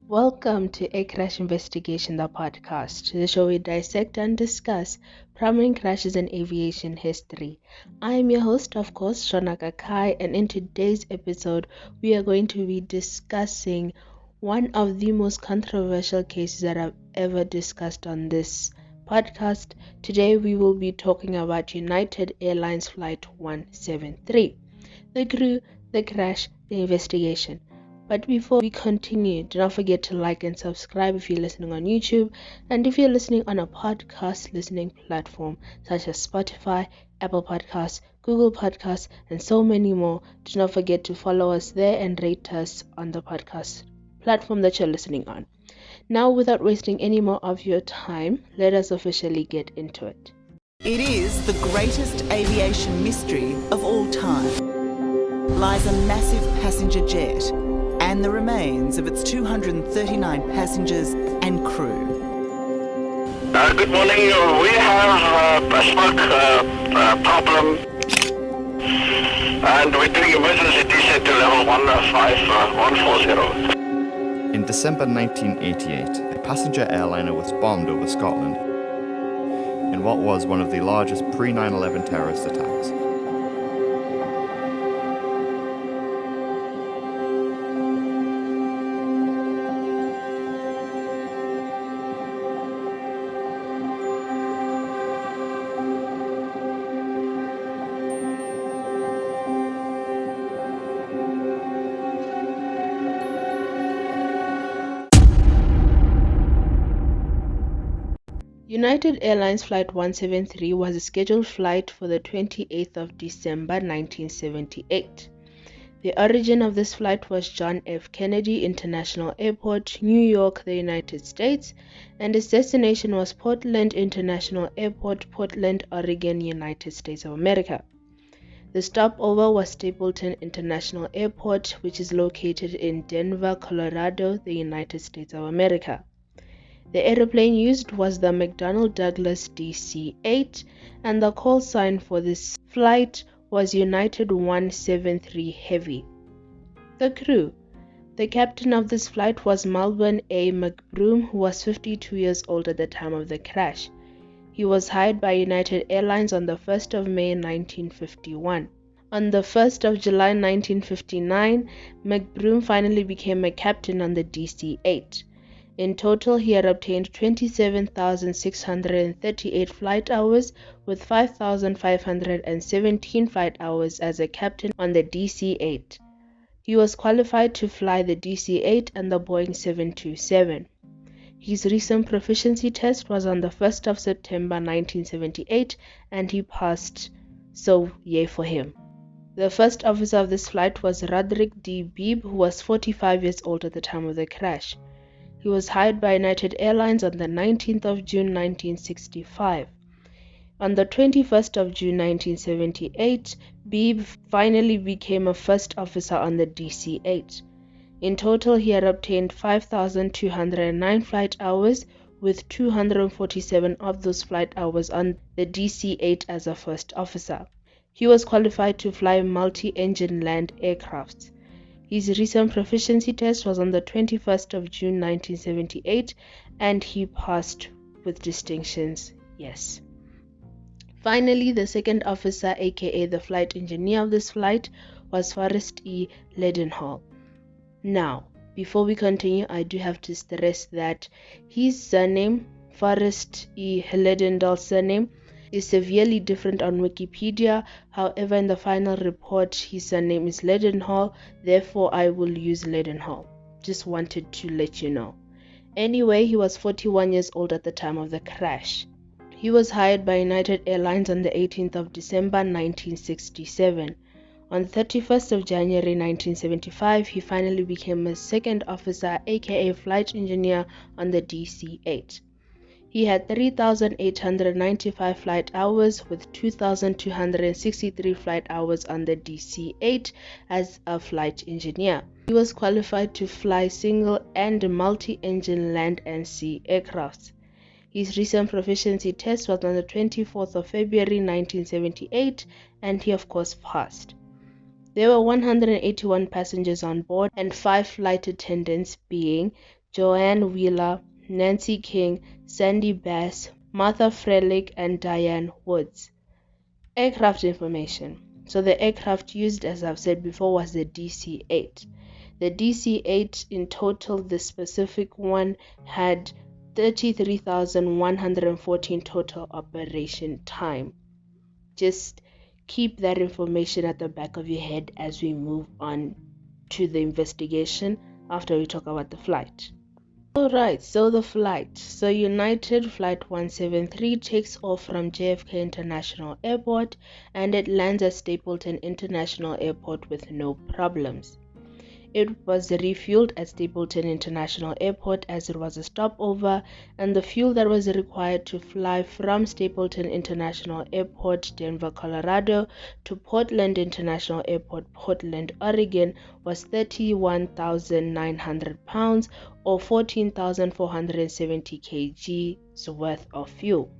Welcome to A Crash Investigation, the podcast, the show we dissect and discuss prominent crashes in aviation history. I am your host, of course, Shonaka Kai, and in today's episode, we are going to be discussing one of the most controversial cases that I've ever discussed on this podcast. Today, we will be talking about United Airlines Flight 173, the crew, the crash, the investigation. But before we continue, do not forget to like and subscribe if you're listening on YouTube, and if you're listening on a podcast listening platform such as Spotify, Apple Podcasts, Google Podcasts, and so many more. Do not forget to follow us there and rate us on the podcast platform that you're listening on. Now, without wasting any more of your time, let us officially get into it. It is the greatest aviation mystery of all time. Lies a massive passenger jet and the remains of its 239 passengers and crew. Good morning. We have a smoke problem, and we're doing emergency descent to level 140. In December 1988, a passenger airliner was bombed over Scotland in what was one of the largest pre-9/11 terrorist attacks. United Airlines Flight 173 was a scheduled flight for the 28th of December 1978. The origin of this flight was John F. Kennedy International Airport, New York, the United States, and its destination was Portland International Airport, Portland, Oregon, United States of America. The stopover was Stapleton International Airport, which is located in Denver, Colorado, the United States of America. The airplane used was the McDonnell Douglas DC-8, and the call sign for this flight was United 173 Heavy. The crew. The captain of this flight was Melbourne A. McBroom, who was 52 years old at the time of the crash. He was hired by United Airlines on the 1st of May 1951. On the 1st of July 1959, McBroom finally became a captain on the DC-8. In total, he had obtained 27,638 flight hours with 5,517 flight hours as a captain on the DC-8. He was qualified to fly the DC-8 and the Boeing 727. His recent proficiency test was on the 1st of September 1978 and he passed, so yay for him. The first officer of this flight was Roderick D. Beebe, who was 45 years old at the time of the crash. He was hired by United Airlines on the 19th of June 1965. On the 21st of June 1978, Beebe finally became a first officer on the DC-8. In total, he had obtained 5,209 flight hours, with 247 of those flight hours on the DC-8 as a first officer. He was qualified to fly multi-engine land aircrafts. His recent proficiency test was on the 21st of June 1978 and he passed with distinctions, yes. Finally, the second officer, aka the flight engineer of this flight, was Forrest E. Leadenhall. Now, before we continue, I do have to stress that his surname, Forrest E. Leadenhall's surname, is severely different on Wikipedia. However, in the final report, his surname is Leadenhall, therefore I will use Leadenhall. Just wanted to let you know. Anyway, he was 41 years old at the time of the crash. He was hired by United Airlines on the 18th of December 1967. On the 31st of January 1975, he finally became a second officer, aka flight engineer on the DC-8. He had 3,895 flight hours with 2,263 flight hours on the DC-8 as a flight engineer. He was qualified to fly single and multi-engine land and sea aircrafts. His recent proficiency test was on the 24th of February 1978 and he of course passed. There were 181 passengers on board and 5 flight attendants, being Joanne Wheeler, Nancy King, Sandy Bass, Martha Frelick, and Diane Woods. Aircraft information. So the aircraft used, as I've said before, was the DC-8. The DC-8 in total, the specific one, had 33,114 total operation time. Just keep that information at the back of your head as we move on to the investigation after we talk about the flight. Alright, so the flight. So United Flight 173 takes off from JFK International Airport and it lands at Stapleton International Airport with no problems. It was refueled at Stapleton International Airport as it was a stopover, and the fuel that was required to fly from Stapleton International Airport, Denver, Colorado, to Portland International Airport, Portland, Oregon, was 31,900 pounds or 14,470 kgs worth of fuel.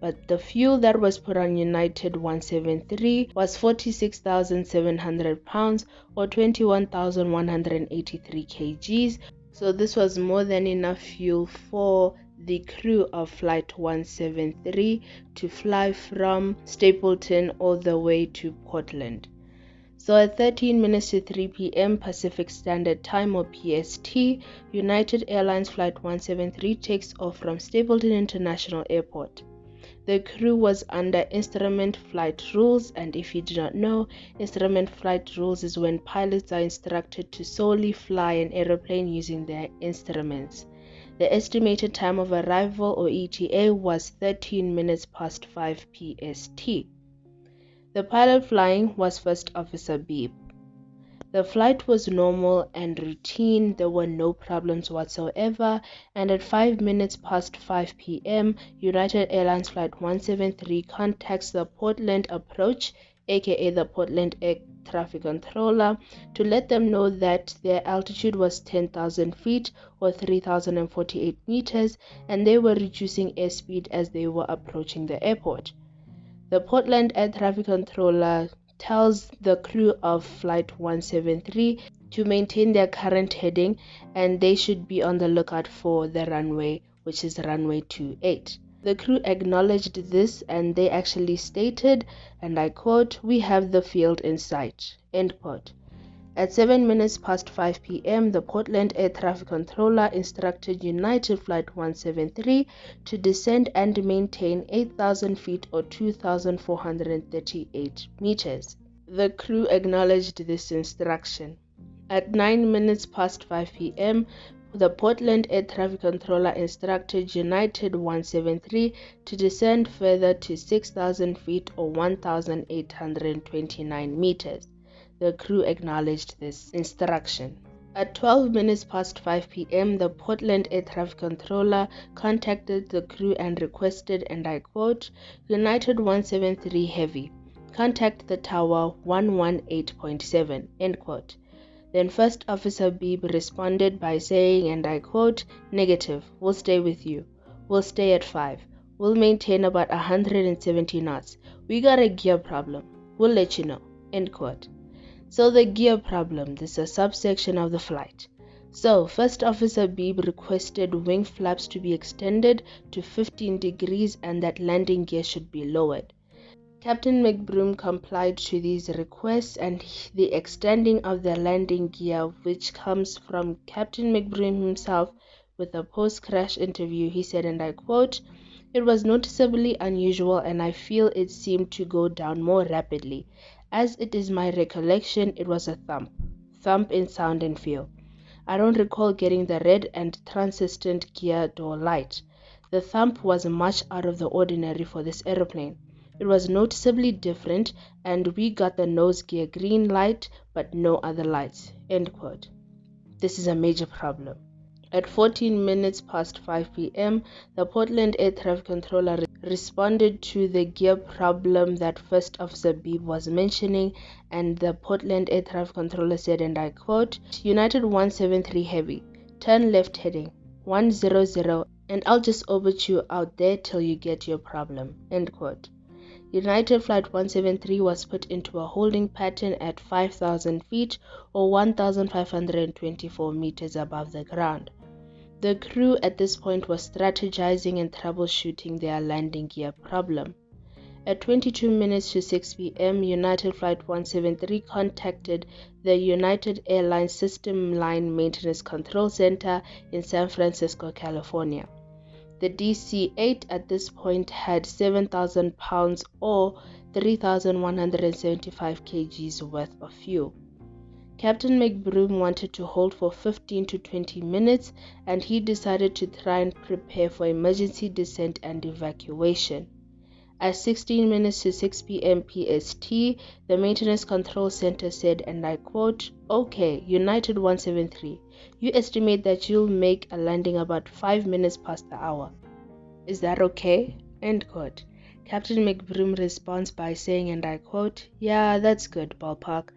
But the fuel that was put on United 173 was 46,700 pounds or 21,183 kgs. So this was more than enough fuel for the crew of Flight 173 to fly from Stapleton all the way to Portland. So at 13 minutes to 3 p.m. Pacific Standard Time or PST, United Airlines Flight 173 takes off from Stapleton International Airport. The crew was under instrument flight rules, and if you do not know, instrument flight rules is when pilots are instructed to solely fly an aeroplane using their instruments. The estimated time of arrival or ETA was 13 minutes past 5 PST. The pilot flying was First Officer Beebe. The flight was normal and routine. There were no problems whatsoever, and at 5 minutes past 5 p.m., United Airlines Flight 173 contacts the Portland approach, aka the Portland Air Traffic Controller, to let them know that their altitude was 10,000 feet or 3,048 meters, and they were reducing airspeed as they were approaching the airport. The Portland Air Traffic Controller tells the crew of Flight 173 to maintain their current heading, and they should be on the lookout for the runway, which is runway 28. The crew acknowledged this, and they actually stated, and I quote, "We have the field in sight," end quote. At 7 minutes past 5 p.m., the Portland Air Traffic Controller instructed United Flight 173 to descend and maintain 8,000 feet or 2,438 meters. The crew acknowledged this instruction. At 9 minutes past 5 p.m., the Portland Air Traffic Controller instructed United 173 to descend further to 6,000 feet or 1,829 meters. The crew acknowledged this instruction. At 12 minutes past 5 p.m., the Portland Air Traffic Controller contacted the crew and requested, and I quote, "United 173 Heavy, contact the tower 118.7, end quote. Then First Officer Beebe responded by saying, and I quote, "Negative, we'll stay with you. We'll stay at 5. We'll maintain about 170 knots. We got a gear problem. We'll let you know," end quote. So the gear problem, this is a subsection of the flight. So First Officer Beebe requested wing flaps to be extended to 15 degrees and that landing gear should be lowered. Captain McBroom complied to these requests, and the extending of the landing gear, which comes from Captain McBroom himself with a post-crash interview, he said, and I quote, "It was noticeably unusual and I feel it seemed to go down more rapidly. As it is my recollection, it was a thump in sound and feel. I don't recall getting the red and transistent gear door light. The thump was much out of the ordinary for this aeroplane. It was noticeably different, and we got the nose gear green light, but no other lights," end quote. This is a major problem. At 14 minutes past 5 p.m., the Portland Air Traffic Controller responded to the gear problem that First Officer Beebe was mentioning, and the Portland Air Traffic Controller said, and I quote, "United 173 Heavy, turn left heading 100, and I'll just orbit you out there till you get your problem," end quote. United Flight 173 was put into a holding pattern at 5,000 feet or 1,524 meters above the ground. The crew at this point was strategizing and troubleshooting their landing gear problem. At 22 minutes to 6 p.m., United Flight 173 contacted the United Airlines System Line Maintenance Control Center in San Francisco, California. The DC-8 at this point had 7,000 pounds or 3,175 kgs worth of fuel. Captain McBroom wanted to hold for 15 to 20 minutes, and he decided to try and prepare for emergency descent and evacuation. At 16 minutes to 6 p.m. PST, the Maintenance Control Center said, and I quote, "Okay, United 173, you estimate that you'll make a landing about 5 minutes past the hour. Is that okay?" End quote. Captain McBroom responds by saying, and I quote, "Yeah, that's good, ballpark.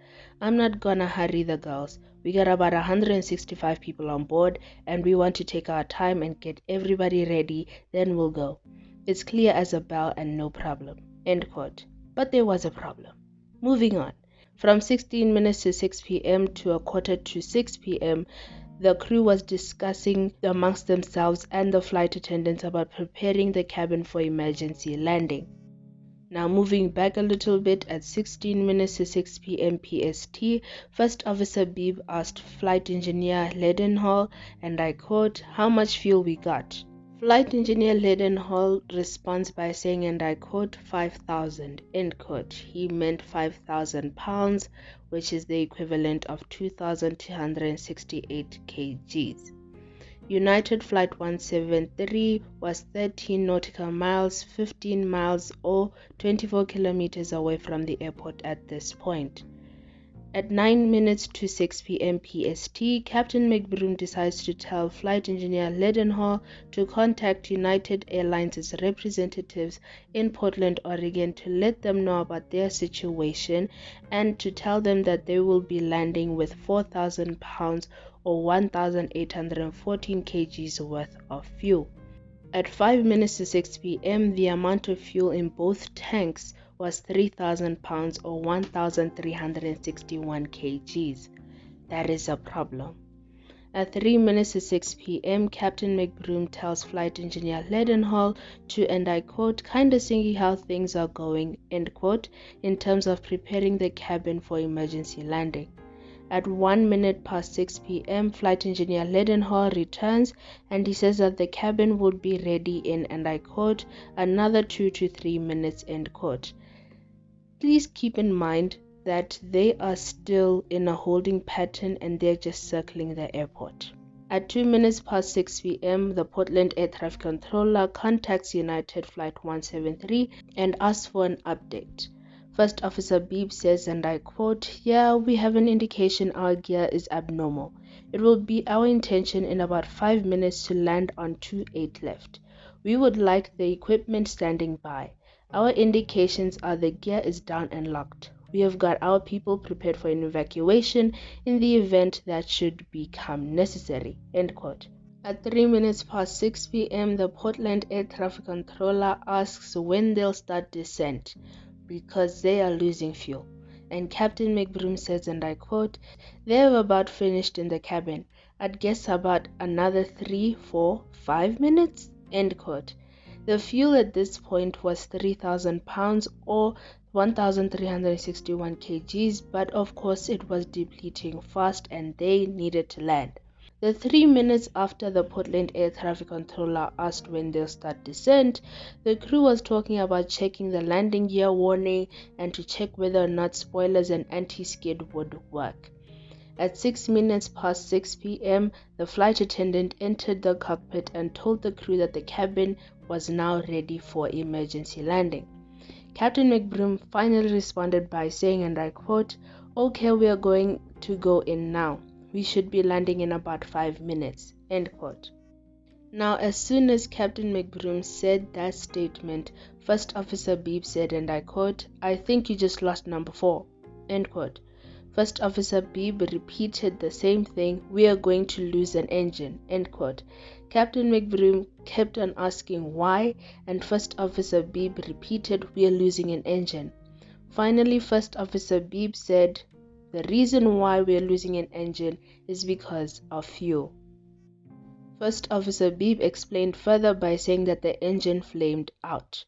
I'm not gonna hurry the girls. We got about 165 people on board, and we want to take our time and get everybody ready, then we'll go. It's clear as a bell and no problem." End quote. But there was a problem. Moving on. From 16 minutes to 6 p.m. to a quarter to 6 p.m., the crew was discussing amongst themselves and the flight attendants about preparing the cabin for emergency landing. Now moving back a little bit, at 16 minutes to 6 p.m. PST, First Officer Beebe asked Flight Engineer Leadenhall, and I quote, "How much fuel we got?" Flight Engineer Leadenhall responds by saying, and I quote, 5,000, end quote. He meant 5,000 pounds, which is the equivalent of 2,268 kgs. United Flight 173 was 13 nautical miles, 15 miles or 24 kilometers away from the airport at this point. At 9 minutes to 6 p.m. PST, Captain McBroom decides to tell Flight Engineer Leadenhall to contact United Airlines' representatives in Portland, Oregon to let them know about their situation and to tell them that they will be landing with 4,000 pounds or 1,814 kgs worth of fuel. At 5 minutes to 6 p.m., the amount of fuel in both tanks was 3,000 pounds or 1,361 kgs. That is a problem. At 3 minutes to 6 p.m., Captain McBroom tells Flight Engineer Leadenhall to, and I quote, "kinda see how things are going," end quote, in terms of preparing the cabin for emergency landing. At 1 minute past 6 p.m., Flight Engineer Leadenhall returns and he says that the cabin would be ready in, and I quote, "another 2 to 3 minutes," end quote. Please keep in mind that they are still in a holding pattern and they're just circling the airport. At 2 minutes past 6 p.m., the Portland Air Traffic Controller contacts United Flight 173 and asks for an update. First Officer Beebe says, and I quote, "Yeah, we have an indication our gear is abnormal. It will be our intention in about 5 minutes to land on 28 left. We would like the equipment standing by. Our indications are the gear is down and locked. We have got our people prepared for an evacuation in the event that should become necessary," end quote. At 3 minutes past 6 p.m., the Portland Air Traffic Controller asks when they'll start descent, because they are losing fuel. And Captain McBroom says, and I quote, "They have about finished in the cabin. I'd guess about another 3, 4, 5 minutes, end quote. The fuel at this point was 3,000 pounds or 1,361 kgs, but of course it was depleting fast and they needed to land. The 3 minutes after the Portland Air Traffic Controller asked when they'll start descent, the crew was talking about checking the landing gear warning and to check whether or not spoilers and anti-skid would work. At 6 minutes past 6 p.m., the flight attendant entered the cockpit and told the crew that the cabin was now ready for emergency landing. Captain McBroom finally responded by saying, and I quote, "Okay, we are going to go in now. We should be landing in about 5 minutes, end quote. Now, as soon as Captain McBroom said that statement, First Officer Beebe said, and I quote, "I think you just lost number 4, end quote. First Officer Beebe repeated the same thing, "We are going to lose an engine," end quote. Captain McBroom kept on asking why, and First Officer Beebe repeated, "We are losing an engine." Finally, First Officer Beebe said, "The reason why we are losing an engine is because of fuel." First Officer Beebe explained further by saying that the engine flamed out.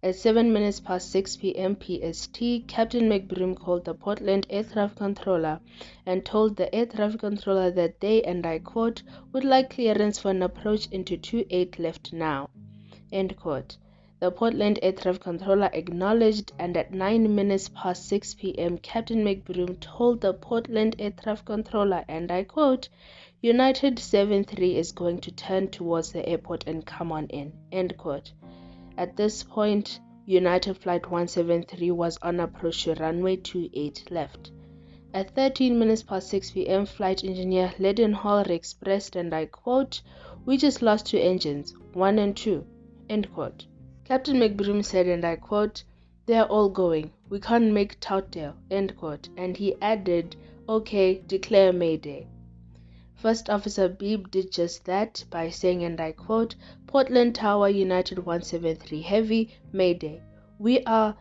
At 7 minutes past 6 p.m. PST, Captain McBroom called the Portland air traffic controller and told the air traffic controller that they, and I quote, would like clearance for an approach into 28 left now, end quote. The Portland air traffic controller acknowledged, and at 9 minutes past 6 p.m., Captain McBroom told the Portland air traffic controller, and I quote, United 73 is going to turn towards the airport and come on in, end quote. At this point, United Flight 173 was on approach to runway 28 left. At 13 minutes past 6 p.m., flight engineer Leadenhall expressed, and I quote, we just lost 2 engines, 1 and 2, end quote. Captain McBroom said, and I quote, they're all going, we can't make Toutdale, end quote, and he added, okay, declare Mayday. First Officer Beebe did just that by saying, and I quote, Portland Tower United 173 Heavy, Mayday. The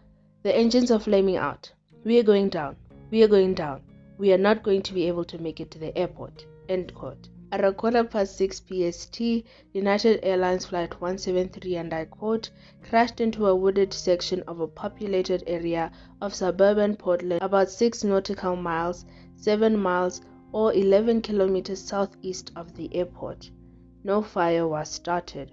engines are flaming out. We are going down. We are going down. We are not going to be able to make it to the airport, end quote. At 6:15 PST, United Airlines Flight 173, and I quote, crashed into a wooded section of a populated area of suburban Portland about 6 nautical miles, 7 miles, or 11 kilometers southeast of the airport. No fire was started.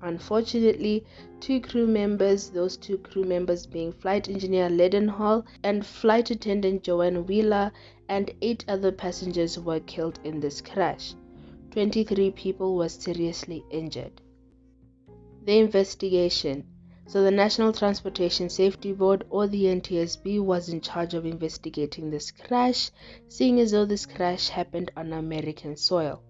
Unfortunately, 2 crew members, those 2 crew members being flight engineer Leadenhall and flight attendant Joanne Wheeler, and 8 other passengers were killed in this crash. 23 people were seriously injured. The investigation. So the National Transportation Safety Board, or the NTSB, was in charge of investigating this crash, seeing as though this crash happened on American soil.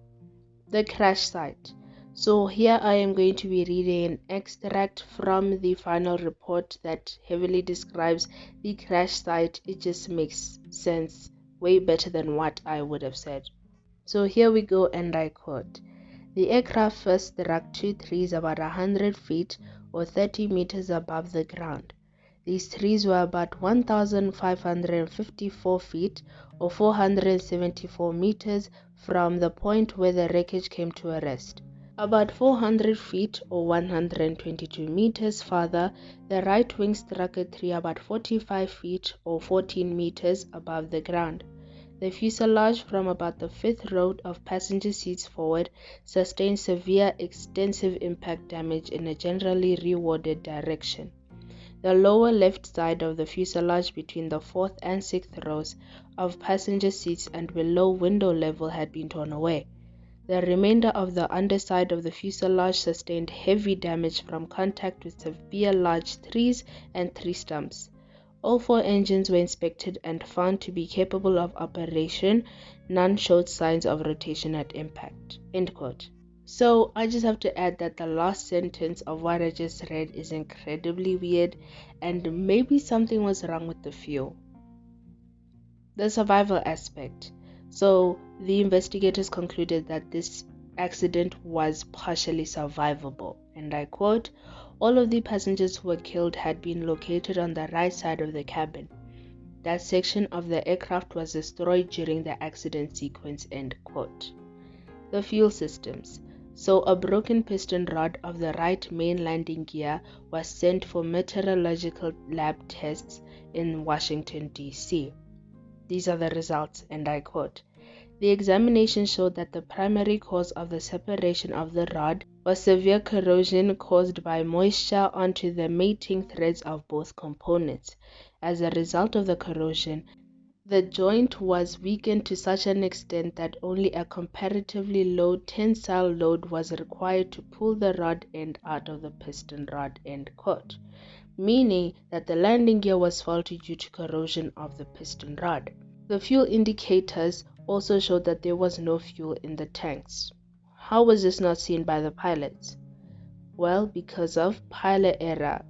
The crash site. So here I am going to be reading an extract from the final report that heavily describes the crash site. It just makes sense way better than what I would have said. So here we go, and I quote, the aircraft first struck 2 trees about 100 feet or 30 meters above the ground. These trees were about 1,554 feet or 474 meters from the point where the wreckage came to a rest. About 400 feet or 122 meters farther, the right wing struck a tree about 45 feet or 14 meters above the ground. The fuselage from about the 5th row of passenger seats forward sustained severe extensive impact damage in a generally rearward direction. The lower left side of the fuselage between the 4th and 6th rows of passenger seats and below window level had been torn away. The remainder of the underside of the fuselage sustained heavy damage from contact with severe large trees and tree stumps. All 4 engines were inspected and found to be capable of operation. None showed signs of rotation at impact, end quote. So I just have to add that the last sentence of what I just read is incredibly weird, and maybe something was wrong with the fuel. The survival aspect. So the investigators concluded that this accident was partially survivable, and I quote, all of the passengers who were killed had been located on the right side of the cabin. That section of the aircraft was destroyed during the accident sequence, end quote. The fuel systems. So a broken piston rod of the right main landing gear was sent for meteorological lab tests in Washington, D.C. These are the results, and I quote, the examination showed that the primary cause of the separation of the rod was severe corrosion caused by moisture onto the mating threads of both components. As a result of the corrosion, the joint was weakened to such an extent that only a comparatively low tensile load was required to pull the rod end out of the piston rod, end quote, meaning that the landing gear was faulty due to corrosion of the piston rod. The fuel indicators also showed that there was no fuel in the tanks. How was this not seen by the pilots? Well, because of pilot error.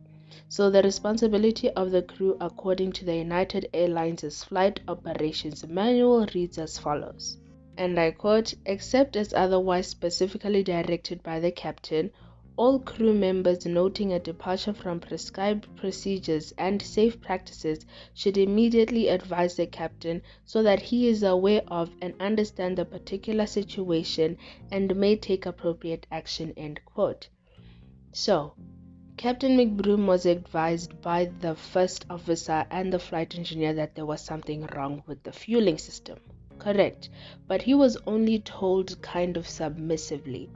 So the responsibility of the crew, according to the United Airlines' Flight Operations Manual, reads as follows, and I quote, except as otherwise specifically directed by the captain, All crew members noting a departure from prescribed procedures and safe practices should immediately advise the captain so that he is aware of and understands the particular situation and may take appropriate action, end quote. So, Captain McBroom was advised by the first officer and the flight engineer that there was something wrong with the fueling system. Correct, but he was only told kind of submissively.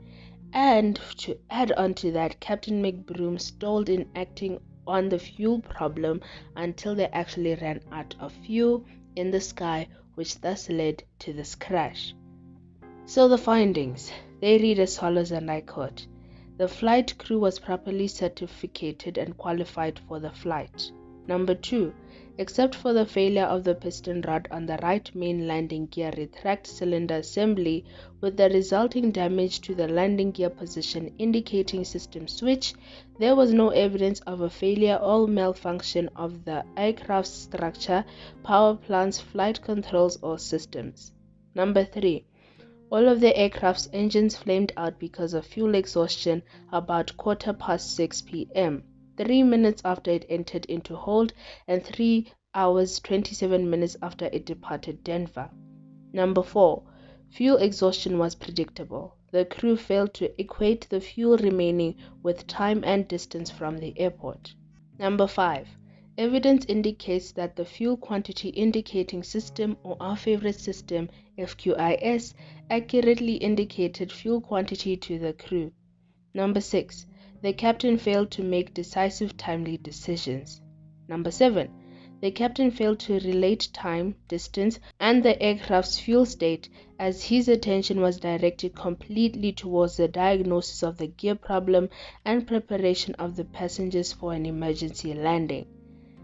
And to add on to that, Captain McBroom stalled in acting on the fuel problem until they actually ran out of fuel in the sky, which thus led to this crash. So the findings, they read as follows, and I quote: the flight crew was properly certificated and qualified for the flight. Number 2, except for the failure of the piston rod on the right main landing gear retract cylinder assembly with the resulting damage to the landing gear position indicating system switch, there was no evidence of a failure or malfunction of the aircraft's structure, power plants, flight controls, or systems. Number 3, all of the aircraft's engines flamed out because of fuel exhaustion about 6:15 p.m., 3 minutes after it entered into hold and 3 hours 27 minutes after it departed Denver. Number 4, fuel exhaustion was predictable. The crew failed to equate the fuel remaining with time and distance from the airport. Number 5, evidence indicates that the fuel quantity indicating system, or our favorite system, FQIS, accurately indicated fuel quantity to the crew. Number 6, the captain failed to make decisive, timely decisions. Number 7, the captain failed to relate time, distance, and the aircraft's fuel state, as his attention was directed completely towards the diagnosis of the gear problem and preparation of the passengers for an emergency landing.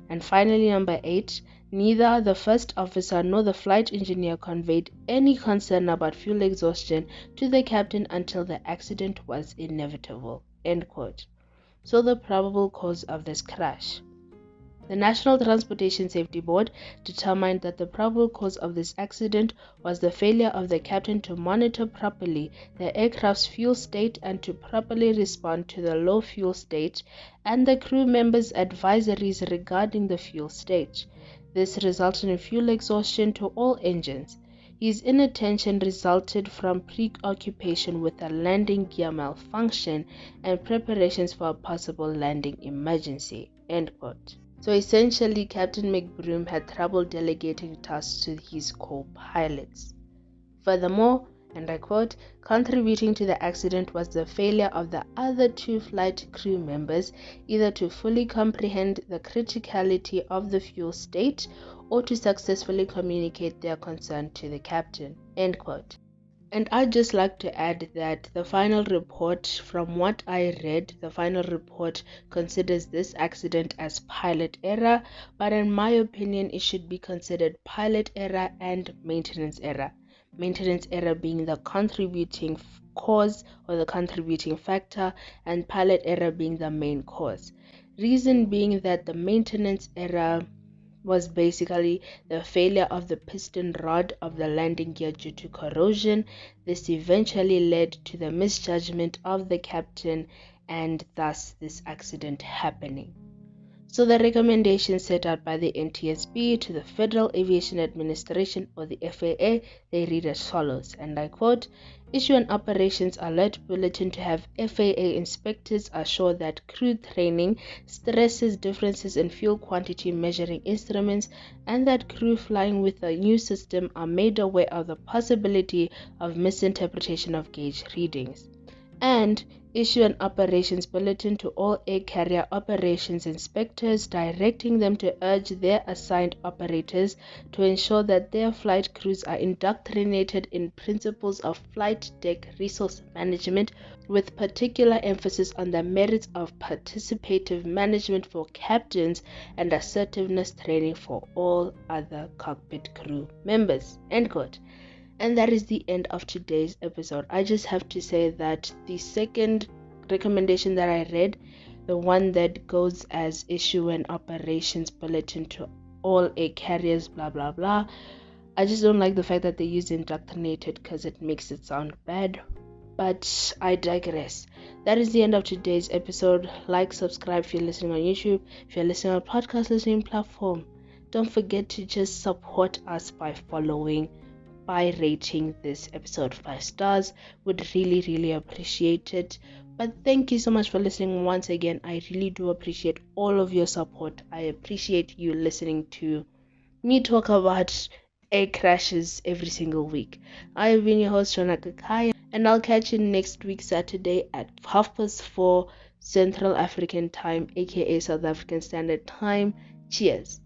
And finally, number 8, neither the first officer nor the flight engineer conveyed any concern about fuel exhaustion to the captain until the accident was inevitable, end quote. So the probable cause of this crash. The National Transportation Safety Board determined that the probable cause of this accident was the failure of the captain to monitor properly the aircraft's fuel state and to properly respond to the low fuel state and the crew members' advisories regarding the fuel state. This resulted in fuel exhaustion to all engines. His inattention resulted from preoccupation with a landing gear malfunction and preparations for a possible landing emergency, end quote. So essentially, Captain McBroom had trouble delegating tasks to his co-pilots. Furthermore, and I quote, contributing to the accident was the failure of the other 2 flight crew members either to fully comprehend the criticality of the fuel state or to successfully communicate their concern to the captain, end quote. And I'd just like to add that the final report, from what I read, the final report considers this accident as pilot error, but in my opinion, it should be considered pilot error and maintenance error. Maintenance error being the contributing cause or the contributing factor, and pilot error being the main cause. Reason being that the maintenance error was basically the failure of the piston rod of the landing gear due to corrosion. This eventually led to the misjudgment of the captain and thus this accident happening. So the recommendations set out by the NTSB to the Federal Aviation Administration, or the FAA, they read as follows, and I quote, issue an operations alert bulletin to have FAA inspectors assure that crew training stresses differences in fuel quantity measuring instruments and that crew flying with a new system are made aware of the possibility of misinterpretation of gauge readings. And issue an operations bulletin to all air carrier operations inspectors directing them to urge their assigned operators to ensure that their flight crews are indoctrinated in principles of flight deck resource management with particular emphasis on the merits of participative management for captains and assertiveness training for all other cockpit crew members, end quote. And that is the end of today's episode. I just have to say that the second recommendation that I read, the one that goes as issue an operations bulletin to all air carriers, blah, blah, blah. I just don't like the fact that they use indoctrinated because it makes it sound bad. But I digress. That is the end of today's episode. Like, subscribe if you're listening on YouTube. If you're listening on a podcast listening platform, don't forget to just support us by following, by rating this episode 5 stars. Would really appreciate it. But thank you so much for listening once again. I really do appreciate all of your support. I appreciate you listening to me talk about air crashes every single week. I have been your host, Shona Kakaya, and I'll catch you next week, Saturday at 4:30 Central African Time, aka South African Standard Time. Cheers.